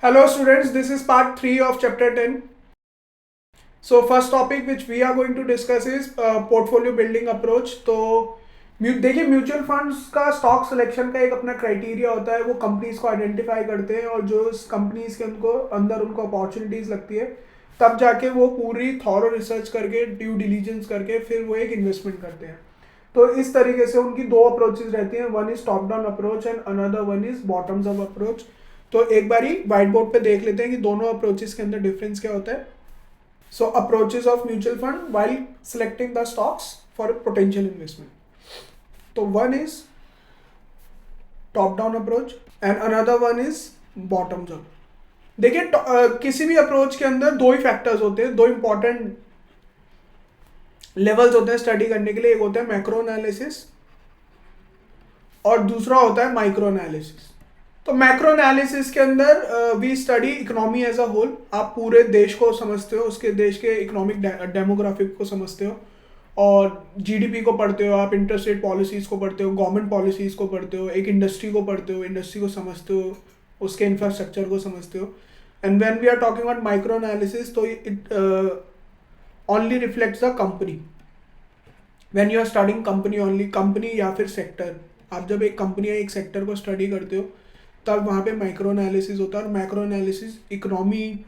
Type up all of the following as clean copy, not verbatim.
Hello students, this is part 3 of chapter 10. So first topic which we are going to discuss is portfolio building approach. तो देखिए mutual funds का stock selection का एक अपना criteria होता है, वो कंपनीज को आइडेंटिफाई करते हैं और जो कंपनीज के उनको अपॉर्चुनिटीज लगती है तब जाके वो पूरी थॉरो रिसर्च करके ड्यू डिलीजेंस करके फिर वो एक इन्वेस्टमेंट करते हैं. तो इस तरीके से उनकी दो अप्रोचेज रहती हैं, one is top down approach and another one is bottoms up approach. तो एक बारी व्हाइट बोर्ड पे देख लेते हैं कि दोनों अप्रोचेस के अंदर डिफरेंस क्या होता है. So approaches of mutual fund while selecting the stocks for potential investment. तो one is top down approach and another one is bottoms up. देखिए किसी भी अप्रोच के अंदर दो ही फैक्टर्स होते हैं, दो इंपॉर्टेंट लेवल्स होते हैं स्टडी करने के लिए. एक होता है मैक्रो एनालिसिस और दूसरा होता है माइक्रो एनालिसिस. तो मैक्रो एनालिसिस के अंदर we study economy as a whole. आप पूरे देश को समझते हो, उसके देश के इकोनॉमिक डेमोग्राफिक को समझते हो और जीडीपी को पढ़ते हो, आप इंटरेस्ट रेट पॉलिसीज को पढ़ते हो, गवर्नमेंट पॉलिसीज को पढ़ते हो, एक इंडस्ट्री को पढ़ते हो, इंडस्ट्री को समझते हो, उसके इंफ्रास्ट्रक्चर को समझते हो. And when we are talking about micro analysis तो it only reflects the company. When you are studying company only, company या फिर सेक्टर, आप जब एक कंपनी या एक सेक्टर को स्टडी करते हो तब वहाँ पे माइक्रो एनालिसिस होता है. और micro analysis economy,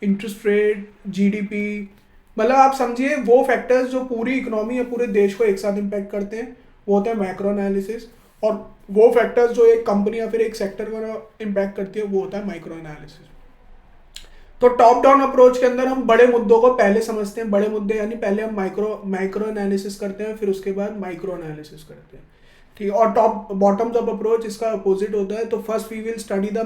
interest rate, GDP, मतलब आप समझिए वो फैक्टर्स जो पूरी इकोनॉमी या पूरे देश को एक साथ इम्पैक्ट करते हैं वो होता है माइक्रो एनालिसिस. और वो फैक्टर्स जो एक कंपनी या फिर एक सेक्टर को इम्पैक्ट करती है वो होता है माइक्रो एनालिसिस. तो टॉप डाउन अप्रोच के अंदर हम बड़े मुद्दों को पहले समझते हैं. बड़े मुद्दे यानी पहले हम माइक्रो एनालिसिस करते हैं, फिर उसके बाद माइक्रो एनालिसिस करते हैं. ठीक. और टॉप बॉटम्स अप अप्रोच इसका अपोजिट होता है. तो first we will study the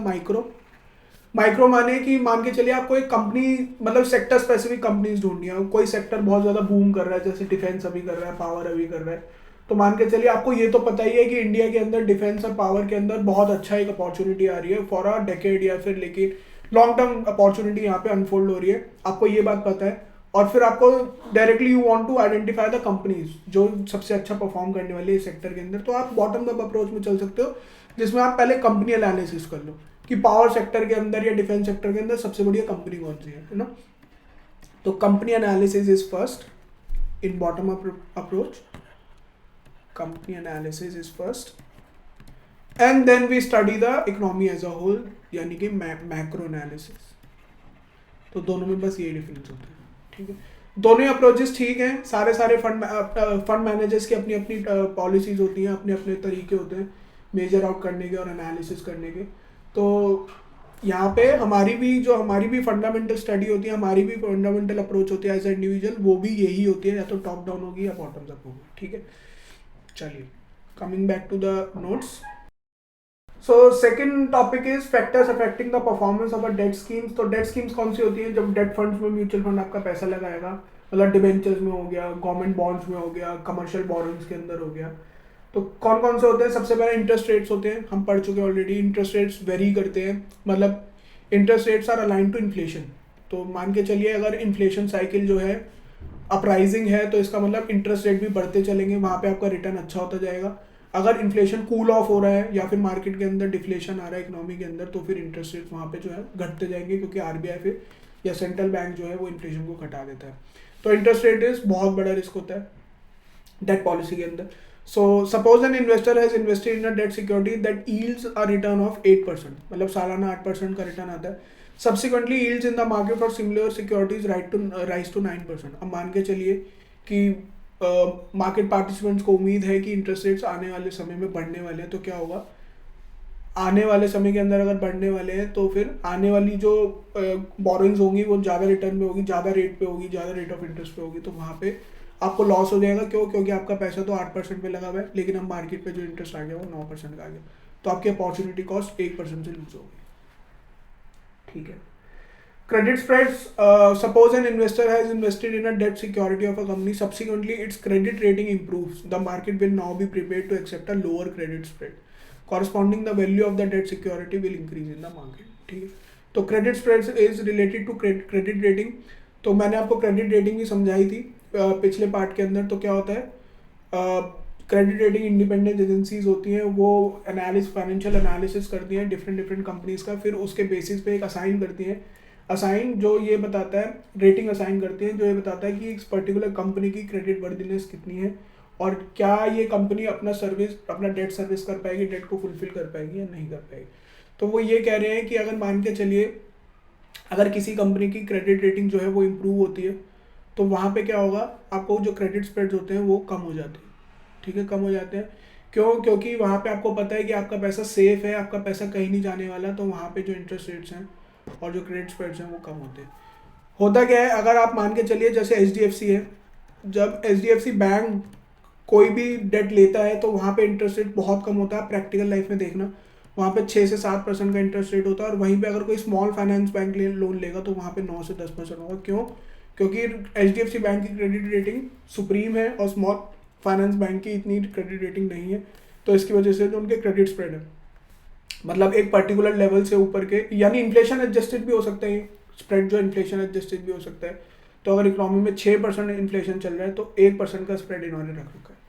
micro माने कि मान के चलिए आपको एक कंपनी, मतलब सेक्टर स्पेसिफिक कंपनीज ढूंढनी है. कोई सेक्टर बहुत ज़्यादा बूम कर रहा है, जैसे डिफेंस अभी कर रहा है, पावर अभी कर रहा है. तो मान के चलिए आपको ये तो पता ही है कि इंडिया के अंदर डिफेंस और पावर के अंदर बहुत अच्छा एक अपॉर्चुनिटी आ रही है फॉर अ डेकेड या फिर लेकिन लॉन्ग टर्म अपॉर्चुनिटी यहाँ पे अनफोल्ड हो रही है. आपको ये बात पता है और फिर आपको directly you want to identify the companies जो सबसे अच्छा परफॉर्म करने वाली है सेक्टर के अंदर. तो आप बॉटम अप अप्रोच में चल सकते हो जिसमें आप पहले कंपनी एनालिसिस कर लो कि पावर सेक्टर के अंदर या डिफेंस सेक्टर के अंदर सबसे बढ़िया कंपनी कौन सी है ना. तो company analysis is first in bottom up approach. Company analysis is first and then we study the economy as a whole यानी कि मैक्रो एनालिसिस. तो दोनों में बस ये डिफरेंस होता है. ठीक है, दोनों अप्रोचेस ठीक हैं. सारे फंड मैनेजर्स की अपनी अपनी पॉलिसीज होती हैं, अपने अपने तरीके होते हैं मेजर आउट करने के और एनालिसिस करने के. तो यहाँ पे हमारी भी फंडामेंटल स्टडी होती है, हमारी भी फंडामेंटल अप्रोच होती है एज ए इंडिविजुअल, वो भी यही होती है, या तो टॉप डाउन होगी या बॉटम्स अप होगी. ठीक है, चलिए coming back to the notes. So second topic is factors affecting the performance of a debt schemes. तो डेट स्कीम्स कौन सी होती है? जब डेट फंड्स में म्यूचुअल फंड आपका पैसा लगाएगा, मतलब डिबेंचर्स में हो गया, गवर्नमेंट बॉन्ड्स में हो गया, कमर्शियल बोरोइंग्स के अंदर हो गया. तो कौन कौन से होते हैं? सबसे पहले इंटरेस्ट रेट्स होते हैं, हम पढ़ चुके हैं ऑलरेडी. इंटरेस्ट रेट्स वेरी करते हैं, मतलब interest rates are align to inflation. तो मान के चलिए अगर इन्फ्लेशन साइकिल जो है अपराइजिंग है तो इसका मतलब इंटरेस्ट रेट भी बढ़ते चलेंगे, वहाँ पे आपका रिटर्न अच्छा होता जाएगा. अगर इन्फ्लेशन कूल ऑफ हो रहा है या फिर मार्केट के अंदर डिफ्लेशन आ रहा है इकोनॉमी के अंदर, तो फिर इंटरेस्ट रेट वहाँ पे जो है घटते जाएंगे, क्योंकि आरबीआई फिर या सेंट्रल बैंक जो है वो इन्फ्लेशन को घटा देता है. तो इंटरेस्ट रेट इज बहुत बड़ा रिस्क होता है डेट पॉलिसी के अंदर. So suppose an investor has invested in a debt security that yields a return of 8%, मतलब सालाना 8% का रिटर्न आता है. Subsequently yields in the market for similar securities rise to 9%. अब मान के चलिए कि मार्केट पार्टिसिपेंट्स को उम्मीद है कि इंटरेस्ट रेट्स आने वाले समय में बढ़ने वाले हैं, तो क्या होगा? आने वाले समय के अंदर अगर बढ़ने वाले हैं तो फिर आने वाली जो बोरोइंग्स होंगी वो ज़्यादा रिटर्न में होगी, ज़्यादा रेट पे होगी, ज़्यादा रेट ऑफ इंटरेस्ट पे होगी. तो वहाँ पे आपको लॉस हो जाएगा. क्यों? क्योंकि आपका पैसा तो 8% पे लगा हुआ है, लेकिन अब मार्केट पे जो इंटरेस्ट आ गया वो 9% का आ गया, तो आपकी अपॉर्चुनिटी कॉस्ट 1% से लूज होगी. ठीक है. Credit spreads. Suppose an investor has invested in a debt security of a company. Subsequently, its credit rating improves. The market will now be prepared to accept a lower credit spread. Corresponding, the value of the debt security will increase in the market. ठीक है. तो credit spreads is related to credit rating. तो मैंने आपको credit rating भी समझाई थी पिछले पार्ट के अंदर. तो क्या होता है? क्रेडिट रेटिंग इंडिपेंडेंट एजेंसीज होती हैं, वो फाइनेंशियल एनालिसिस करती हैं डिफरेंट डिफरेंट कंपनीज का, फिर उसके बेसिस पे एक असाइन करती हैं। असाइन जो ये बताता है, रेटिंग असाइन करती है जो ये बताता है कि एक पर्टिकुलर कंपनी की क्रेडिट वर्दीनेस कितनी है और क्या ये कंपनी अपना डेट सर्विस कर पाएगी, डेट को फुलफिल कर पाएगी या नहीं कर पाएगी। तो वो ये कह रहे हैं कि अगर मान के चलिए अगर किसी कंपनी की क्रेडिट रेटिंग जो है वो इम्प्रूव होती है तो वहाँ पे क्या होगा, आपको जो क्रेडिट स्प्रेड्स होते हैं वो कम हो जाते हैं। ठीक है, कम हो जाते हैं। क्यों? क्योंकि वहाँ पे आपको पता है कि आपका पैसा सेफ है, आपका पैसा कहीं नहीं जाने वाला, तो वहाँ पे जो इंटरेस्ट रेट्स हैं और जो क्रेडिट स्प्रेड्स हैं वो कम होते हैं। होता क्या है, अगर आप मान के चलिए जैसे HDFC है, जब HDFC बैंक कोई भी डेट लेता है तो वहाँ पे इंटरेस्ट रेट बहुत कम होता है। प्रैक्टिकल लाइफ में देखना, वहाँ पे 6 से 7% का इंटरेस्ट रेट होता है, और वहीं पे अगर कोई स्मॉल फाइनेंस बैंक लोन लेगा तो वहाँ पे 9 से 10% होगा। क्यों? क्योंकि HDFC बैंक की क्रेडिट रेटिंग सुप्रीम है और स्मॉल फाइनेंस बैंक की इतनी क्रेडिट रेटिंग नहीं है, तो इसकी वजह से जो उनके क्रेडिट स्प्रेड है मतलब एक पर्टिकुलर लेवल से ऊपर के, यानी इन्फ्लेशन एडजस्टेड भी हो सकता है स्प्रेड, जो इन्फ्लेशन एडजस्टेड भी हो सकता है। तो अगर इकोनॉमी में 6% इन्फ्लेशन चल रहा है तो 1% का स्प्रेड इन्होंने रख रखा है।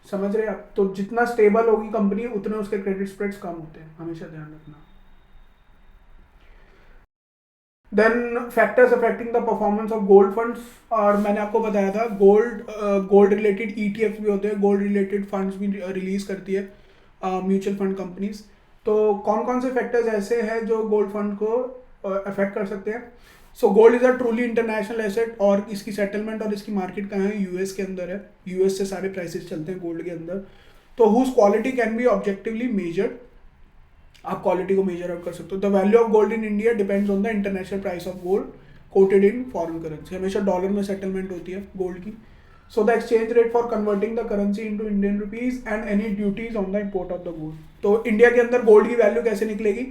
समझ रहे हैं आप? तो जितना स्टेबल होगी कंपनी उतने उसके क्रेडिट स्प्रेड्स कम होते हैं, हमेशा ध्यान रखना। Then factors affecting the performance of gold funds, और मैंने आपको बताया था गोल्ड रिलेटेड ETFs भी होते हैं, गोल्ड रिलेटेड फंड्स भी रिलीज करती है म्यूचुअल फंड कंपनीज। तो कौन कौन से फैक्टर्स ऐसे हैं जो गोल्ड फंड को अफेक्ट कर सकते हैं? So gold is a truly international asset, और इसकी सेटलमेंट और इसकी मार्केट कहाँ है? US के अंदर है। US से सारे प्राइसेस चलते हैं गोल्ड के अंदर। तो whose quality can be objectively measured, आप क्वालिटी को मेजर आउट कर सकते हो। The value of gold in India depends on the international price of gold quoted in foreign currency. हमेशा डॉलर में सेटलमेंट होती है गोल्ड की। So the exchange rate for converting the currency into Indian rupees and any duties on the import of the gold. तो India के अंदर gold की value कैसे निकलेगी?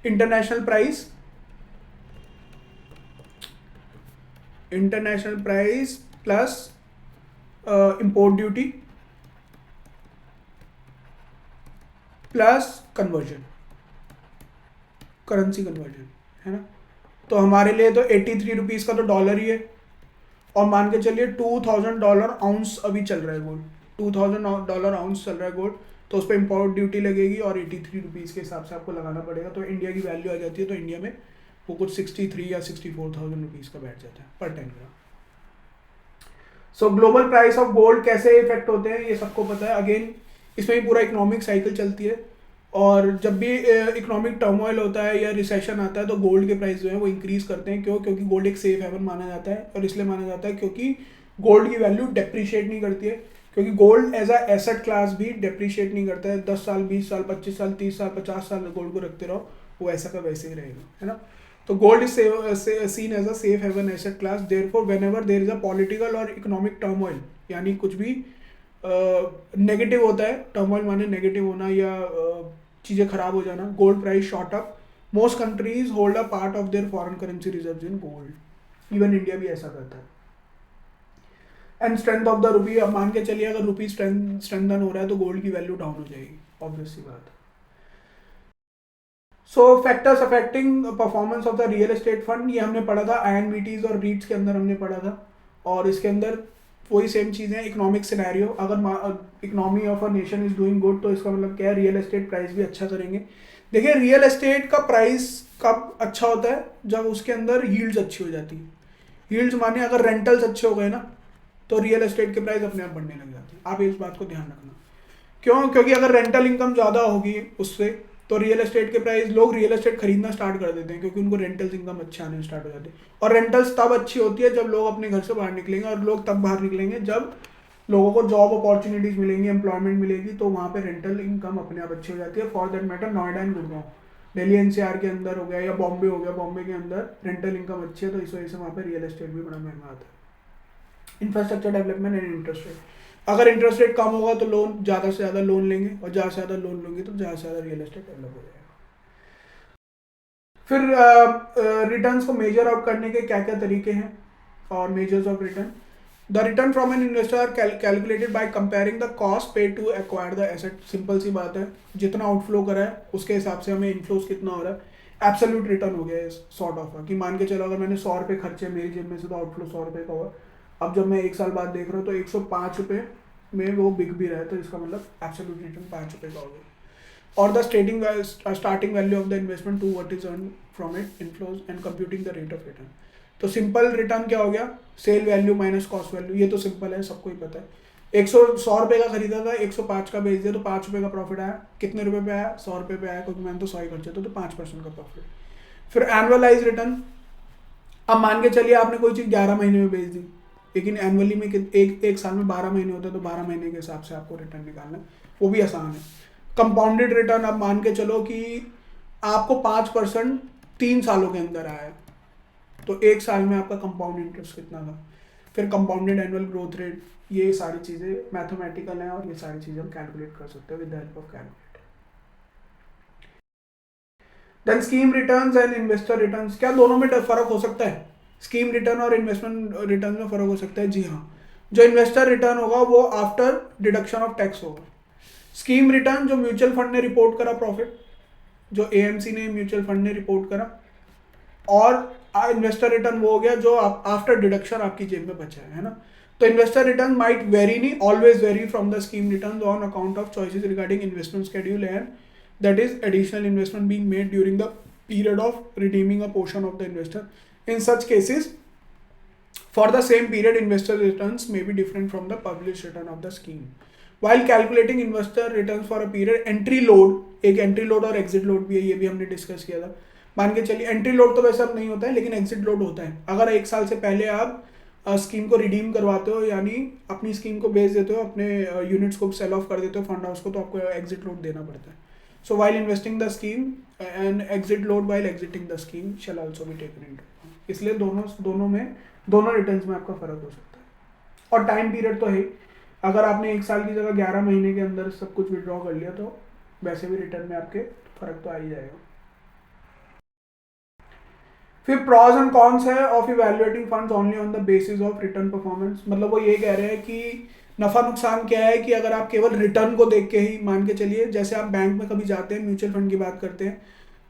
International price plus import duty plus conversion, currency conversion, है ना। तो हमारे लिए तो 83 रुपीज़ का तो डॉलर ही है, और मान के चलिए $2000 आउंस अभी चल रहा है गोल्ड, $2000 आउंस चल रहा है गोल्ड, तो उस पर इम्पोर्ट ड्यूटी लगेगी और 83 रुपीज़ के हिसाब से आपको लगाना पड़ेगा। तो इंडिया की वैल्यू आ जाती है, तो इंडिया में वो कुछ 63 या 64,000 रुपीज़ का बैठ जाता है पर 10 gram. So global price of gold कैसे इफेक्ट होते हैं ये सबको पता है। अगेन इसमें भी पूरा इकोनॉमिक साइकिल चलती है, और जब भी इकोनॉमिक टर्मोइल होता है या रिसेशन आता है तो गोल्ड के प्राइस जो है वो इंक्रीज करते हैं। क्यों? क्योंकि गोल्ड एक सेफ हेवन माना जाता है, और इसलिए माना जाता है क्योंकि गोल्ड की वैल्यू डेप्रीशिएट नहीं करती है, क्योंकि gold as a asset class भी डेप्रीशिएट नहीं करता है। 10 साल 20 साल 25 साल 30 साल 50 साल गोल्ड को रखते रहो, वो ऐसा का वैसे ही रहेगा, है ना। तो gold is seen as a safe haven asset class. Therefore whenever there is a political और इकोनॉमिक टर्मोइल, यानी कुछ भी नेगेटिव होता है, टर्मोइल माने नेगेटिव होना या चीज़ें खराब हो जाना, gold price shot up. Most countries hold a part of their foreign currency reserves in gold, even India भी ऐसा करता है। And strength of the rupee, अब मान के चलिए अगर रुपी स्ट्रेंथन हो रहा है तो गोल्ड की वैल्यू डाउन हो जाएगी, ऑब्वियस सी बात है। सो factors affecting performance of the real estate fund, ये हमने पढ़ा था INVTs और REITs के अंदर हमने पढ़ा था, और इसके अंदर वही सेम चीज़ें। इकोनॉमिक सिनेरियो, अगर economy of a nation is doing good तो इसका मतलब क्या है? रियल एस्टेट प्राइस भी अच्छा करेंगे। देखिए रियल एस्टेट का प्राइस कब अच्छा होता है? जब उसके अंदर यील्ड्स अच्छी हो जाती है। यील्ड्स माने अगर रेंटल्स अच्छे हो गए ना तो रियल एस्टेट के प्राइस अपने आप बढ़ने लग जाते हैं। आप इस बात को ध्यान रखना। क्यों? क्योंकि अगर रेंटल इनकम ज़्यादा होगी उससे तो रियल एस्टेट के प्राइस, लोग रियल एस्टेट खरीदना स्टार्ट कर देते हैं क्योंकि उनको रेंटल्स इनकम अच्छे आने स्टार्ट हो जाते हैं। और रेंटल्स तब अच्छी होती है जब लोग अपने घर से बाहर निकलेंगे, और लोग तब बाहर निकलेंगे जब लोगों को जॉब अपॉर्चुनिटीज मिलेंगी, एम्प्लॉयमेंट मिलेगी, तो वहाँ पे रेंटल इनकम अपने आप अच्छी हो जाती है। For that matter Noida and Gurgaon, Delhi NCR के अंदर हो गया या बॉम्बे हो गया, बॉम्बे के अंदर रेंटल इनकम अच्छी है, तो इस वजह से वहाँ पे रियल एस्टेट भी बड़ा महंगा आता है। Infrastructure development and interest rate, अगर इंटरेस्ट रेट कम होगा तो लोन ज़्यादा से ज़्यादा लोन लेंगे, और ज़्यादा से ज़्यादा लोन लेंगे तो ज़्यादा से ज़्यादा रियल एस्टेट डेवलप हो जाएगा। फिर रिटर्न्स को मेजर आउट करने के क्या क्या तरीके हैं और measures of return. The return from an investor are calculated by comparing the cost paid to acquire the asset. Simple सी बात है, जितना आउटफ्लो करा है उसके हिसाब से हमें इनफ्लोस कितना हो रहा है। एब्सोल्यूट रिटर्न हो गया इस सॉर्ट ऑफ कि मान के चलो अगर मैंने 100 रुपये खर्चे मेरी जेब में से, तो आउटफ्लो 100 रुपये का हुआ। अब जब मैं 1 साल बाद देख रहा हूँ तो 105 रुपये में वो बिक भी रहा है, तो इसका मतलब एब्सोल्यूट रिटर्न 5 रुपये का हो गया। और the starting value of the investment to what is earn from it inflows and computing the rate of return. तो सिंपल रिटर्न क्या हो गया, sale value minus cost value, ये तो सिंपल है, सबको ही पता है। 100 रुपये का खरीदा था, 105 का बेच दिया, तो 5 रुपये का प्रॉफिट आया। कितने रुपए पे आया, 100 रुपये पे आया, क्योंकि मैंने तो 100 ही खर्चे, तो 5% का प्रॉफिट। फिर एनुअलाइज रिटर्न, अब मान के चलिए आपने कोई चीज़ 11 महीने में बेच दी, लेकिन एनुअली में एक साल में 12 महीने होते हैं, तो 12 महीने के हिसाब से आपको रिटर्न निकालना है, वो भी आसान है। कंपाउंडेड रिटर्न, अब मान के चलो कि आपको 5% 3 सालों के अंदर आया, तो एक साल में आपका कंपाउंड इंटरेस्ट कितना था। फिर कंपाउंडेड एनुअल ग्रोथ रेट, ये सारी चीज़ें मैथमेटिकल हैं और ये सारी चीज़ें हम कैलकुलेट कर सकते हैं with the help of calculator. Then scheme returns and investor returns, क्या दोनों में फर्क हो सकता है? स्कीम रिटर्न और इन्वेस्टमेंट रिटर्न में फर्क हो सकता है, जी हाँ। जो इन्वेस्टर रिटर्न होगा वो आफ्टर डिडक्शन ऑफ टैक्स होगा। स्कीम रिटर्न जो म्यूचुअल फंड ने रिपोर्ट करा प्रॉफिट, जो एएमसी ने म्यूचुअल फंड ने रिपोर्ट करा, और इन्वेस्टर रिटर्न वो हो गया जो आफ्टर डिडक्शन आपकी जेब में बचा है ना। तो इन्वेस्टर रिटर्न माइट वेरी, नहीं always very from the scheme return on account of choices regarding investment schedule and that is additional investment being made during the period of redeeming a portion of the investor. In such cases for the same period investor returns may be different from the published return of the scheme. While calculating investor returns for a period, entry load, एक entry load और exit load भी है, ये भी हमने discuss किया था। मान के चलिए entry load तो वैसे अब नहीं होता है, लेकिन exit load होता है। अगर 1 साल से पहले आप स्कीम को रिडीम करवाते हो, यानी अपनी स्कीम को बेच देते हो, अपने यूनिट्स को सेल ऑफ कर देते हो फंड हाउस को, तो आपको एग्जिट लोड देना पड़ता है। So while investing the scheme and exit load while exiting the scheme shell also be taken into account. इसलिए दोनों रिटर्न्स में आपका फर्क हो सकता है। और टाइम पीरियड तो है, अगर आपने 1 साल की जगह 11 महीने के अंदर सब कुछ विड्रॉ कर लिया, तो वैसे भी रिटर्न में आपके फर्क तो आ ही जाएगा। फिर प्रॉज एंड कॉन्स है of evaluating funds only on the basis of return performance. मतलब वो ये कह रहे हैं कि नफा नुकसान क्या है कि अगर आप केवल रिटर्न को देख के ही, मान के चलिए जैसे आप बैंक में कभी जाते हैं, म्यूचुअल फंड की बात करते हैं,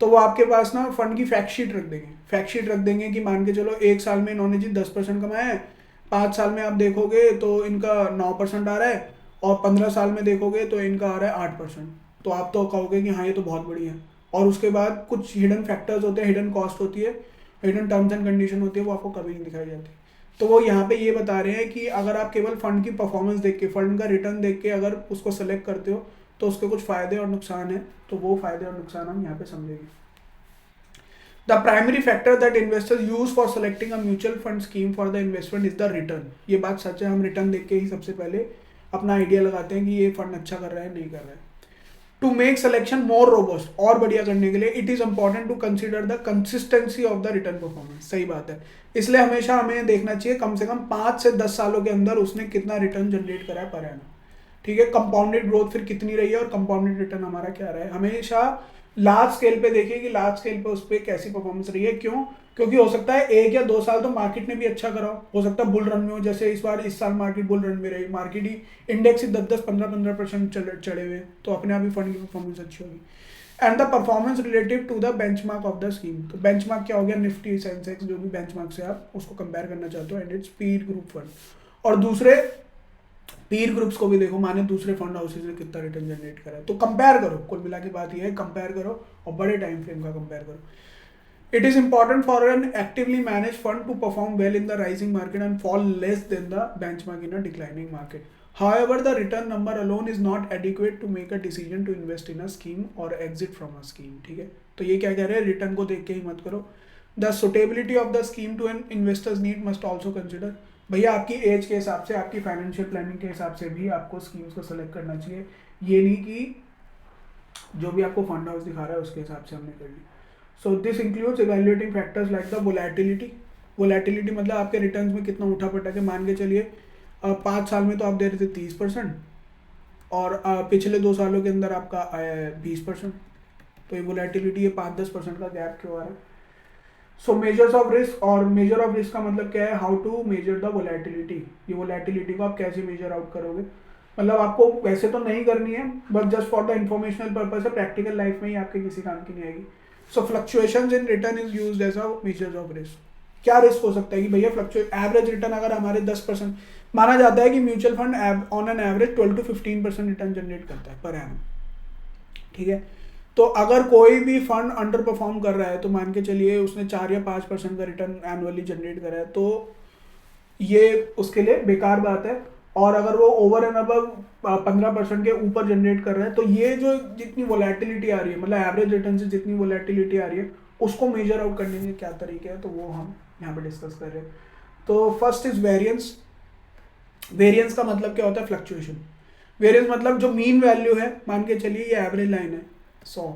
तो वो आपके पास ना फंड की फैक्ट शीट रख देंगे कि मान के चलो 1 साल में इन्होंने जी 10% कमाया है, 5 साल में आप देखोगे तो इनका 9% आ रहा है, और 15 साल में देखोगे तो इनका आ रहा है 8%। तो आप तो कहोगे कि हाँ ये तो बहुत बढ़िया है। और उसके बाद कुछ हिडन फैक्टर्स होते हैं, हिडन कॉस्ट होती है, हिडन टर्म्स एंड कंडीशन होती है, वो आपको कभी नहीं दिखाई जाती। तो वो यहाँ पे ये बता रहे हैं कि अगर आप केवल फंड की परफॉर्मेंस देख के, फंड का रिटर्न देख के अगर उसको सेलेक्ट करते हो, तो उसके कुछ फायदे और नुकसान है, तो वो फायदे और नुकसान हम यहाँ पे समझेंगे। The primary factor that investors use for selecting a mutual fund scheme for the investment is the return. ये बात सच है, हम रिटर्न देख के ही सबसे पहले अपना आइडिया लगाते हैं कि ये फंड अच्छा कर रहा है नहीं कर रहा है। To make selection more robust, और बढ़िया करने के लिए, it is important to consider the consistency of the return performance. सही बात है, इसलिए हमेशा हमें देखना चाहिए कम से कम 5 से 10 सालों के अंदर उसने कितना रिटर्न जनरेट करा है पर एनम। ठीक है, कंपाउंडेड ग्रोथ फिर कितनी रही है और कंपाउंडेड रिटर्न हमारा क्या रहा है। हमेशा लार्ज स्केल पे देखिए कि लार्ज स्केल पे उस पर कैसी परफॉर्मेंस रही है। क्यों? क्योंकि हो सकता है 1 या 2 साल तो मार्केट ने भी अच्छा करा हो सकता है बुल रन में हो, जैसे इस साल मार्केट बुल रन में रही, मार्केट ही इंडेक्स ही 10-15% चढ़े हुए, तो अपने आप ही फंड की परफॉर्मेंस अच्छी होगी। And the performance relative to the benchmark of the scheme. तो बेंचमार्क क्या हो गया? निफ्टी, सेंसेक्स, जो भी बेंचमार्क से आप उसको कंपेयर करना चाहते हो, and it's Pir group fund. और दूसरे पीर ग्रुप्स को भी देखो, माने दूसरे फंड हाउसेज ने कितना रिटर्न जनरेट करा है, तो कंपेयर करो। कुल मिला के बात ये है, कंपेयर करो और बड़े टाइम फ्रेम का कंपेयर करो। It is important for an actively manage fund to perform well in the rising market and fall less than the benchmark in a declining market. However, the return number alone is not adequate to make a decision to invest in a scheme or exit from a scheme. ठीक है, तो ये क्या कह रहे हैं, return को देख के ही मत करो। The suitability of the scheme to an investor's need must also consider। भैया आपकी एज के हिसाब से, आपकी फाइनेंशियल प्लानिंग के हिसाब से भी आपको स्कीम्स को सेलेक्ट करना चाहिए। ये नहीं कि जो भी आपको फंड हाउस दिखा रहा है उसके हिसाब से हमने कर ली। So this includes evaluating factors like the volatility. Volatility मतलब आपके रिटर्न्स में कितना उठा पटक है। मान के चलिए 5 साल में तो आप दे रहे थे 30%, और पिछले 2 सालों के अंदर आपका आया है 20%, तो ये वोलेटिलिटी, ये 5-10% का गैप क्यों आ रहा है। सो मेजर्स ऑफ रिस्क, और मेजर ऑफ रिस्क का मतलब क्या है, how to measure the volatility. ये वोलेटिलिटी को आप कैसे मेजर आउट करोगे, मतलब आपको वैसे तो नहीं करनी है, but just for the informational purpose है, प्रैक्टिकल लाइफ में ही आपके किसी काम की नहीं आएगी। So fluctuations in return is used as a measures of risk. क्या रिस्क हो सकता है कि भैया फ्लक्चुएट एवरेज रिटर्न अगर हमारे 10%, माना जाता है कि mutual fund on an average 12 to 15% return generate करता है पर एनम, ठीक है। तो अगर कोई भी फंड अंडर परफॉर्म कर रहा है तो मान के चलिए उसने 4 या 5% का रिटर्न एनुअली जनरेट करा है, तो ये उसके लिए बेकार बात है। और अगर वो ओवर एंड अबव 15% के ऊपर जनरेट कर रहा है, तो ये जो जितनी वोलेटिलिटी आ रही है, मतलब एवरेज रिटर्न से जितनी वोलेटिलिटी आ रही है, उसको मेजर आउट करने के क्या तरीके हैं, तो वो हम यहाँ पे डिस्कस कर रहे हैं। तो फर्स्ट इज वेरिएंस। वेरिएंस का मतलब क्या होता है? फ्लक्चुएशन। वेरिएंस मतलब जो मीन वैल्यू है, मान के चलिए ये एवरेज लाइन है 100,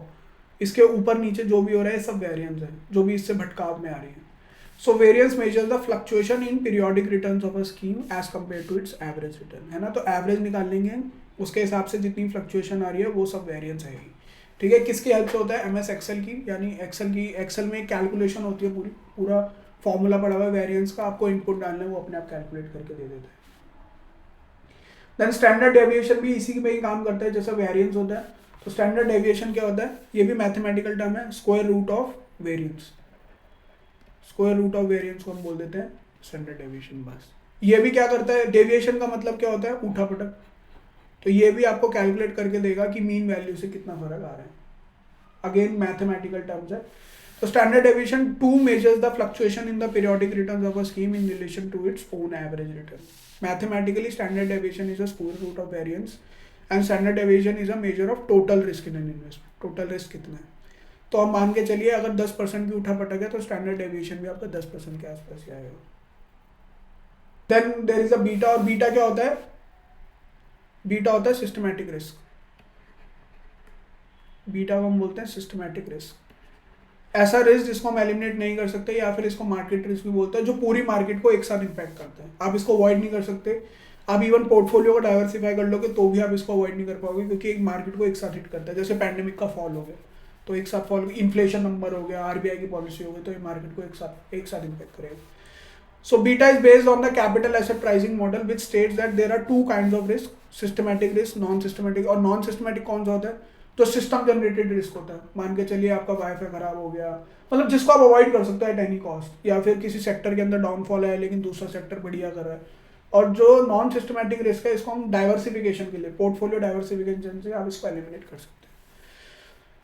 इसके ऊपर नीचे जो भी हो रहा है सब वेरिएंस है, जो भी इससे भटकाव में आ रही है। So variance measures the fluctuation in periodic returns of a scheme as compare to its average return, है ना। तो एवरेज निकाल लेंगे, उसके हिसाब से जितनी फ्लक्चुएशन आ रही है वो सब वेरिएंस आएगी, ठीक है। किसकी हेल्प से होता है? MS एक्सेल की, यानी एक्सेल में कैलकुलेशन होती है, पूरा फॉर्मूला पड़ा हुआ है वेरिएंस का, आपको इनपुट डालना है, वो अपने आप कैलकुलेट करके दे देता है। देन स्टैंडर्ड डेविएशन भी इसी में ही काम करता है जैसा वेरिएंस होता है। तो स्टैंडर्ड डेविएशन क्या होता है? ये भी मैथमेटिकल टर्म है, square root of variance. Square root of variance को हम बोल देते हैं स्टैंडर्ड डेविएशन। बस ये भी क्या करता है? डेविएशन का मतलब क्या होता है? उठा पटक। तो ये भी आपको कैलकुलेट करके देगा कि मीन वैल्यू से कितना फर्क आ रहा है। अगेन मैथमेटिकल टर्म्स है। तो standard deviation 2 measures the fluctuation in the periodic returns of a scheme in relation to its own average return. Mathematically standard deviation is a square root of variance and standard deviation is a measure of total risk in an investment. Total risk कितना है? तो हम मान के चलिए अगर 10% की उठा पटक है तो स्टैंडर्ड डेविएशन भी आपका 10% के आसपास ही आएगा। Then there is a beta, और बीटा क्या होता है? बीटा होता है सिस्टमैटिक रिस्क। बीटा को हम बोलते हैं सिस्टमैटिक रिस्क। ऐसा रिस्क जिसको हम एलिमिनेट नहीं कर सकते, या फिर इसको मार्केट रिस्क भी बोलते हैं, जो पूरी मार्केट को एक साथ इंपैक्ट करता है। आप इसको अवॉइड नहीं कर सकते। आप इवन पोर्टफोलियो को डाइवर्सिफाई कर लोगे तो भी आप इसको अवॉइड नहीं कर पाओगे, क्योंकि एक मार्केट को एक साथ हिट करता है। जैसे पैंडेमिक का फॉल हो गया तो एक साथ फॉल, इन्फ्लेशन नंबर हो गया, RBI की पॉलिसी हो गई, तो ये मार्केट को एक साथ इंपैक्ट करेगा। So beta is based on the capital asset pricing model which states that there are 2 kinds of risk, systematic risk, non systematic. और नॉन सिस्टमैटिक कौन सा होता है? तो सिस्टम जनरेटेड रिस्क होता है। मान के चलिए आपका वाईफाई खराब हो गया, मतलब जिसको आप अवॉइड कर सकते हो एट एनी कॉस्ट, या फिर किसी सेक्टर के अंदर डाउनफॉल है लेकिन दूसरा सेक्टर बढ़िया कर रहा है। और जो नॉन सिस्टमैटिक रिस्क है, इसको हम डाइवर्सिफिकेशन के लिए, पोर्टफोलियो डाइवर्सिफिकेशन से आप इसको एलिमिनेट कर सकते हैं।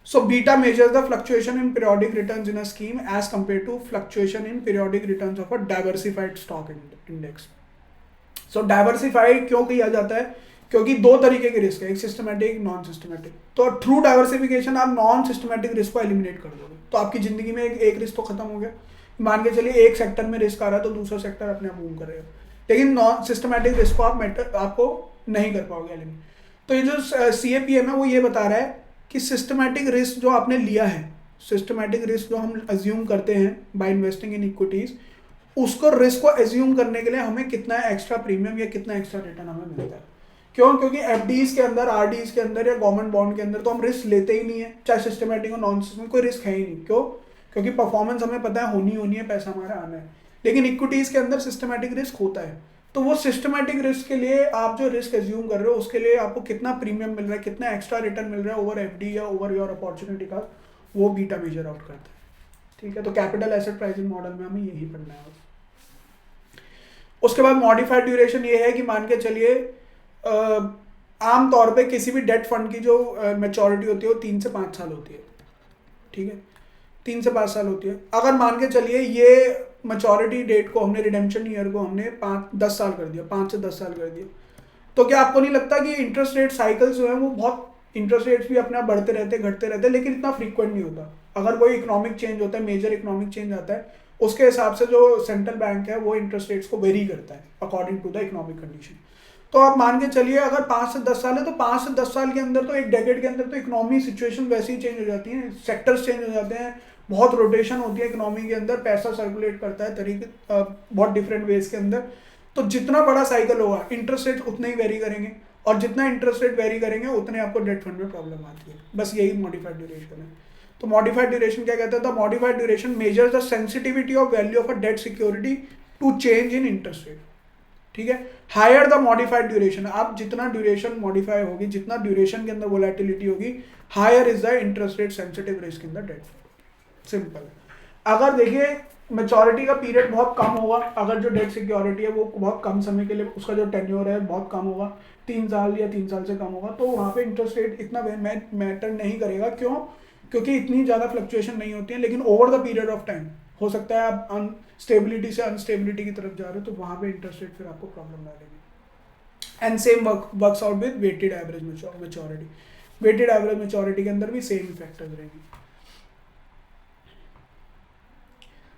So beta measures the fluctuation in periodic returns in a scheme as compared to fluctuation in periodic returns of a diversified stock index. So diversified क्यों किया जाता है? क्योंकि 2 तरीके के रिस्क है, एक सिस्टमैटिक, एक नॉन सिस्टमैटिक। तो थ्रू डाइवर्सिफिकेशन आप नॉन सिस्टमैटिक रिस्क को एलिमिनेट कर दोगे, तो आपकी जिंदगी में एक रिस्क तो खत्म हो गया। मान के चलिए एक सेक्टर में रिस्क आ रहा है तो दूसरा सेक्टर अपने आप मूव करेगा, लेकिन नॉन सिस्टमैटिक रिस्क को आपको नहीं कर पाओगे एलिमिनेट। तो ये जो CAPM है वो ये बता रहा है कि सिस्टमैटिक रिस्क जो आपने लिया है, सिस्टमैटिक रिस्क जो हम अज्यूम करते हैं बाय इन्वेस्टिंग इन इक्विटीज, उसको रिस्क को अज्यूम करने के लिए हमें कितना एक्स्ट्रा प्रीमियम या कितना एक्स्ट्रा रिटर्न हमें मिलता है। क्यों? क्योंकि FDs के अंदर, RDs के अंदर या गवर्नमेंट बॉन्ड के अंदर तो हम रिस्क लेते ही नहीं है, चाहे सिस्टमैटिक और नॉन सिस्टमैटिक, कोई रिस्क है ही नहीं। क्यों? क्योंकि परफॉर्मेंस हमें पता है होनी है, पैसा हमारा आना है। लेकिन इक्विटीज के अंदर सिस्टमैटिक रिस्क होता है। तो वो सिस्टमैटिक रिस्क के लिए आप जो रिस्क एज्यूम कर रहे हो उसके लिए आपको कितना प्रीमियम मिल रहा है, कितना एक्स्ट्रा रिटर्न मिल रहा है ओवर FD या ओवर योर अपॉर्चुनिटी का, वो बीटा मेजर आउट करता है। ठीक है, तो कैपिटल एसेट प्राइसिंग मॉडल में हमें यही पढ़ना है। उसके बाद मॉडिफाइड ड्यूरेशन ये है कि मान के चलिए आम तौर पे किसी भी डेट फंड की जो मैच्योरिटी होती है वो 3 से 5 साल होती है। ठीक है, 3 से 5 साल होती है। अगर मान के चलिए ये मैच्योरिटी डेट को हमने, रिडेम्पशन ईयर को हमने 10 साल कर दिया, 5 से 10 साल कर दिया, तो क्या आपको नहीं लगता कि इंटरेस्ट रेट साइकिल्स जो है वो बहुत, इंटरेस्ट रेट्स भी अपने आप बढ़ते रहते घटते रहते हैं, लेकिन इतना फ्रीक्वेंट नहीं होता। अगर कोई इकोनॉमिक चेंज होता है, मेजर इकोनॉमिक चेंज आता है, उसके हिसाब से जो सेंट्रल बैंक है वो इंटरेस्ट रेट्स को वेरी करता है according to the economic condition. तो आप मान के चलिए अगर 5 से 10 साल है, तो 5 से 10 साल के अंदर, तो एक डेकेड के अंदर तो इकोनॉमी सिचुएशन वैसे ही चेंज हो जाती है, सेक्टर्स चेंज हो जाते हैं, बहुत रोटेशन होती है इकोनॉमी के अंदर, पैसा सर्कुलेट करता है तरीके बहुत डिफरेंट वेज के अंदर। तो जितना बड़ा साइकिल होगा इंटरेस्ट रेट उतने ही वेरी करेंगे, और जितना इंटरेस्ट रेट वेरी करेंगे उतने आपको डेट फंड में प्रॉब्लम आती है। बस यही मॉडिफाइड ड्यूरेशन है। तो मॉडिफाइड ड्यूरेशन क्या कहता है? The modified duration measures the sensitivity of value of a debt security to change in interest rate. ठीक है, हायर द मॉडिफाइड ड्यूरेशन, आप जितना ड्यूरेशन मॉडिफाई होगी, जितना ड्यूरेशन के अंदर वोलेटिलिटी होगी, higher is the interest rate sensitive risk in the debt fund. Simple. अगर देखिए मैच्योरिटी का पीरियड बहुत कम होगा, अगर जो डेट सिक्योरिटी है वो बहुत कम समय के लिए, उसका जो टेन्योर है बहुत कम होगा, 3 साल या 3 साल से कम होगा, तो वहाँ पे इंटरेस्ट रेट इतना मैटर नहीं करेगा। क्यों? क्योंकि इतनी ज़्यादा फ्लक्चुएशन नहीं होती है। लेकिन over the period of time हो सकता है आप अनस्टेबिलिटी से अनस्टेबिलिटी की तरफ जा रहे हो, तो वहाँ पे इंटरेस्ट रेट फिर आपको प्रॉब्लम लगेगी। And same works out with weighted average maturity. Weighted average maturity के अंदर भी सेम फैक्टर्स रहेंगे।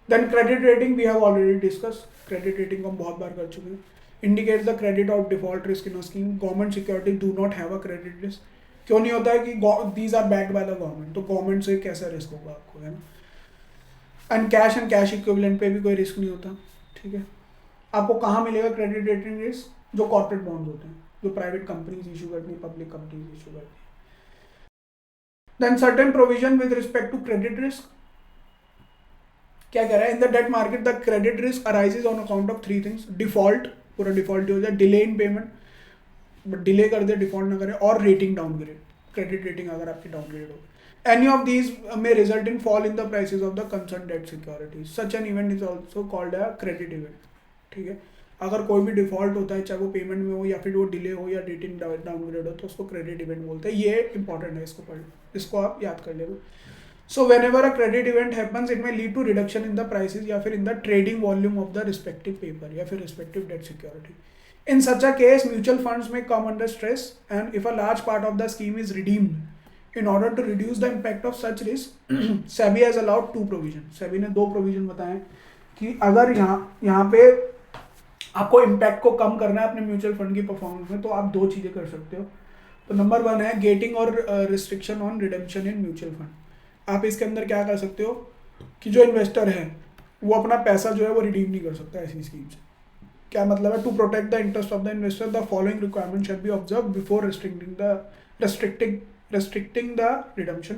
Then credit rating we have already discuss. Credit rating को हम बहुत बार कर चुके हैं। Indicates the credit of default risk in a scheme. Government security do not have a credit risk. क्यों नहीं होता है? कि these are backed by the government, तो गवर्नमेंट से कैसा रिस्क होगा आपको, है ना। एंड कैश इक्विवेलेंट पे भी कोई रिस्क नहीं होता, ठीक है। आपको कहाँ मिलेगा क्रेडिट रेटिंग रिस्क? जो कॉर्पोरेट बॉन्ड होते हैं, जो प्राइवेट कंपनीज इशू करती हैं, पब्लिक कंपनीज इशू करती हैं। Then certain provision with respect to credit risk. क्या कह रहा है? In the debt market the credit risk arises on account of 3 things. Default, पूरा डिफॉल्ट हो जाए, डिले इन पेमेंट, डिले कर दे, डिफॉल्ट ना करे, और रेटिंग डाउनग्रेड, क्रेडिट रेटिंग अगर आपकी डाउनग्रेड हो। Any of these may result in fall in the prices of the concerned debt securities. Such an event is also called a credit event. ठीक है। अगर कोई भी डिफॉल्ट होता है, चाहे वो पेमेंट में हो या फिर वो डिले हो या रेटिंग डाउनग्रेड हो, तो उसको क्रेडिट इवेंट बोलते हैं। ये इंपॉर्टेंट है, इसको पढ़, इसको आप याद कर लेना। So whenever a credit event happens it may lead to reduction in the prices या फिर in the trading volume of the respective paper या फिर respective debt security. In such a case, mutual funds may come under stress, and if a large part of the scheme is redeemed, in order to reduce the impact of such risk, SEBI has allowed 2 provisions. SEBI ने 2 provision बताए कि अगर यहाँ पे आपको impact को कम करना है अपने म्यूचुअल फंड की परफॉर्मेंस में, तो आप 2 चीज़ें कर सकते हो। तो नंबर 1 है गेटिंग और restriction on redemption in mutual fund. आप इसके अंदर क्या कर सकते हो कि जो इन्वेस्टर है वो अपना पैसा जो है वो रिडीम नहीं कर सकता ऐसी स्कीम से। क्या मतलब है? To protect the interest of the investor the following requirement should be observe before restricting the redemption.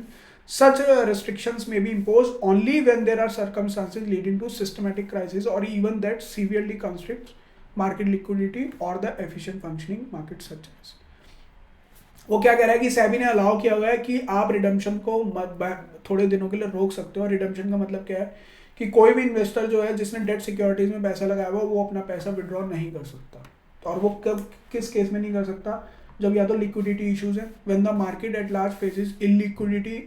Such restrictions may be imposed only when there are circumstances leading to systematic crisis or even that severely constricts market liquidity or the efficient functioning market such as. वो क्या कह रहा है कि सेबी ने allow किया हुआ है कि आप रिडम्पशन को थोड़े दिनों के लिए रोक सकते हो। रिडम्पशन का मतलब क्या है कि कोई भी इन्वेस्टर जो है जिसने डेट सिक्योरिटीज में पैसा लगाया हुआ वो अपना पैसा विड्रॉ नहीं कर सकता। और वो कब, किस केस में नहीं कर सकता? जब या तो लिक्विडिटी इश्यूज है, when the market at large faces illiquidity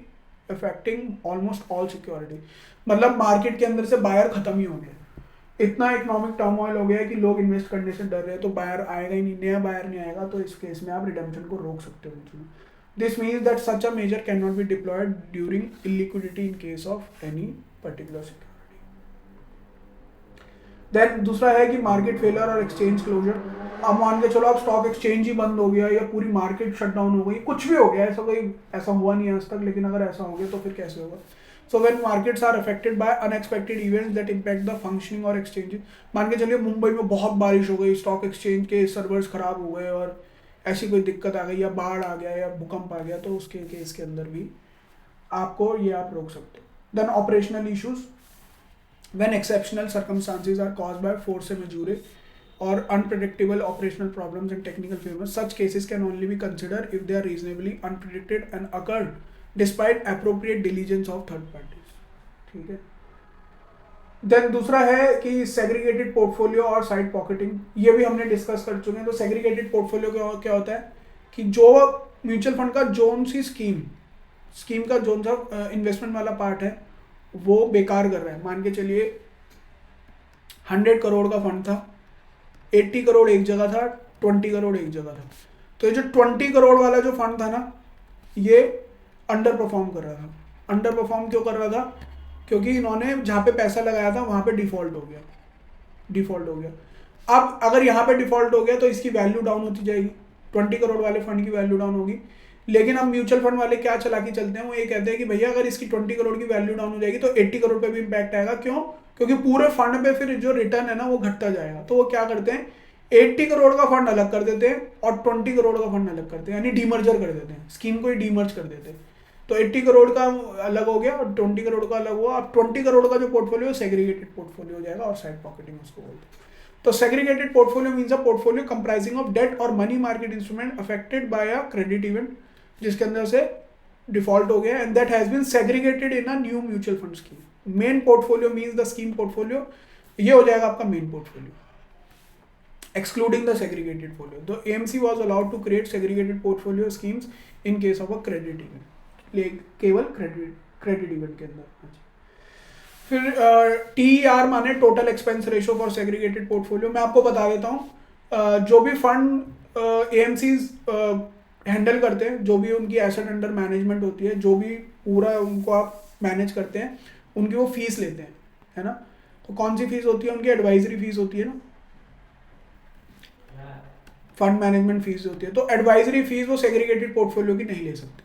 affecting almost all security. मतलब मार्केट के अंदर से बायर खत्म ही हो गया, इतना इकोनॉमिक टर्मोइल हो गया है कि लोग इन्वेस्ट करने से डर रहे हैं, तो बायर आएगा ही नहीं, नया बायर नहीं आएगा। तो इस केस में आप रिडम्पशन को रोक सकते हो। This means that such a measure can not be deployed during illiquidity in case of any particular security. Then दूसरा है कि मार्केट फेलियर और एक्सचेंज क्लोजर। अब मान के चलो आप स्टॉक एक्सचेंज ही बंद हो गया या पूरी मार्केट शट डाउन हो गई, कुछ भी हो गया, ऐसा हुआ नहीं आज तक, लेकिन अगर ऐसा हो गया तो फिर कैसे होगा? So when markets are affected by unexpected events that impact the functioning और एक्सचेंज। मान के चलिए मुंबई में बहुत बारिश हो गई, स्टॉक एक्सचेंज के सर्वर्स खराब हो गए और ऐसी कोई दिक्कत आ गई या बाढ़ आ गया या भूकंप आ गया, तो उसके केस के अंदर भी आपको ये आप रोक सकते हो। Then operational issues. When exceptional circumstances are caused by force majeure or unpredictable operational problems and technical failures, such cases can only be considered if they are reasonably unpredicted and occurred despite appropriate diligence of third parties. ठीक है। Then दूसरा है कि segregated portfolio और side pocketing, ये भी हमने discuss कर चुके हैं। तो सेग्रीगेटेड पोर्टफोलियो क्या होता है कि जो म्यूचुअल फंड का जोन सी स्कीम का जोन सा इन्वेस्टमेंट वाला पार्ट है वो बेकार कर रहा है। मान के चलिए 100 करोड़ का फंड था, 80 करोड़ एक जगह था, 20 करोड़ एक जगह था। तो ये जो 20 करोड़ वाला जो फंड था ना, ये अंडर परफॉर्म कर रहा था। अंडर परफॉर्म क्यों कर रहा था? क्योंकि इन्होंने जहाँ पे पैसा लगाया था वहाँ पे डिफॉल्ट हो गया। अब अगर यहाँ पे डिफॉल्ट हो गया तो इसकी वैल्यू डाउन होती जाएगी, 20 करोड़ वाले फंड की वैल्यू डाउन होगी। लेकिन अब म्यूचुअल फंड वाले क्या चलाकी चलते हैं, वो ये कहते हैं कि भैया अगर इसकी 20 करोड़ की वैल्यू डाउन हो जाएगी तो 80 करोड़ पे भी इम्पैक्ट आएगा। क्यों? क्योंकि पूरे फंड पे फिर जो रिटर्न है ना वो घटता जाएगा। तो वो क्या करते हैं, 80 करोड़ का फंड अलग कर देते हैं और 20 करोड़ का फंड अलग करते हैं, यानी डीमर्जर कर देते हैं, स्कीम को ही डीमर्ज कर देते हैं। तो 80 करोड़ का अलग हो गया और 20 करोड़ का अलग हुआ। अब 20 करोड़ का जो पोर्टफोलियो सेग्रीगेटेड पोर्टफोलियो हो जाएगा और साइड पॉकेटिंग उसको बोलते हैं। तो segregated portfolio means a portfolio comprising of debt और money market instrument affected by a credit event, जिसके अंदर से डिफॉल्ट हो गया and that has been segregated in a new mutual fund scheme. Main portfolio means the scheme portfolio, ये हो जाएगा आपका main portfolio excluding the segregated folio. The AMC was allowed to create segregated portfolio schemes in case of a credit event, केवल credit event के अंदर. फिर TER माने total expense ratio for segregated portfolio. मैं आपको बता देता हूँ जो भी फंड AMCs हैंडल करते हैं, जो भी उनकी एसेट अंडर मैनेजमेंट होती है, जो भी पूरा उनको आप मैनेज करते हैं, उनकी वो फीस लेते हैं, है ना. तो कौन सी फीस होती है उनकी? एडवाइजरी फीस होती है ना, फंड मैनेजमेंट फीस होती है. तो एडवाइजरी फीस वो सेग्रीगेटेड पोर्टफोलियो की नहीं ले सकते.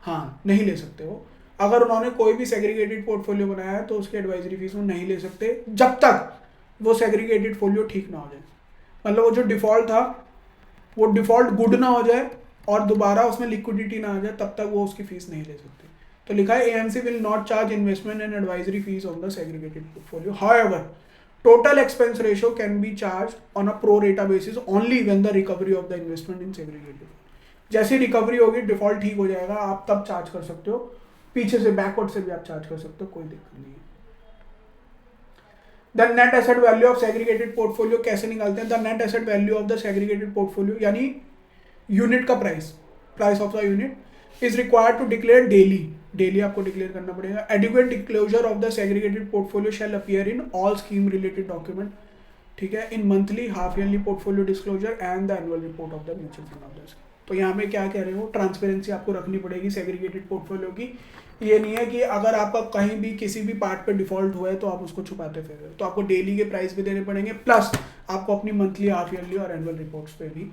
हाँ, नहीं ले सकते वो. अगर उन्होंने कोई भी सेग्रीगेटेड पोर्टफोलियो बनाया है तो उसकी एडवाइजरी फीस वो नहीं ले सकते जब तक वो सेग्रीगेटेड फोलियो ठीक ना हो जाए. मतलब वो जो डिफॉल्ट था वो डिफॉल्ट गुड ना हो जाए और दोबारा उसमें लिक्विडिटी ना आ जाए, तब तक वो उसकी फीस नहीं ले सकते. तो लिखा है AMC will not charge investment and advisory fees on the segregated portfolio. However, total expense ratio can be charged on a pro rata basis only when the recovery of the investment in segregated. जैसे recovery होगी, default ठीक हो जाएगा, आप तब charge कर सकते हो. पीछे से बैकवर्ड से भी आप चार्ज कर सकते हो, कोई दिक्कत नहीं है. The net asset value of segregated portfolio कैसे निकालते हैं? The net asset value of the segregated portfolio यानी यूनिट का price of the unit is required to declare daily आपको डिक्लेयर करना पड़ेगा. Adequate disclosure of the segregated portfolio shall appear in all scheme related document. ठीक है, in monthly, half yearly portfolio disclosure and the annual report of the mutual fund of the scheme. तो यहाँ पे क्या कह रहे हो? ट्रांसपेरेंसी आपको रखनी पड़ेगी सेग्रीगेटेड पोर्टफोलियो की. ये नहीं है कि अगर आपका कहीं भी किसी भी पार्ट पे डिफॉल्ट हुआ है तो आप उसको छुपाते फिर रहे हो. तो आपको डेली के प्राइस भी देने पड़ेंगे, प्लस आपको अपनी मंथली, हाफ ईयरली और एनुअल रिपोर्ट्स पे भी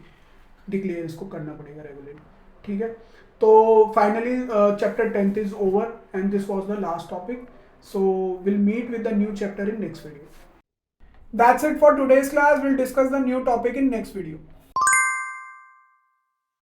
डिक्लेयर इसको करना पड़ेगा रेगुलरली. ठीक है, तो finally chapter 10th is over and this was the last topic. So will meet with the new chapter in next video. That's it for today's class. We'll discuss the new topic in next video.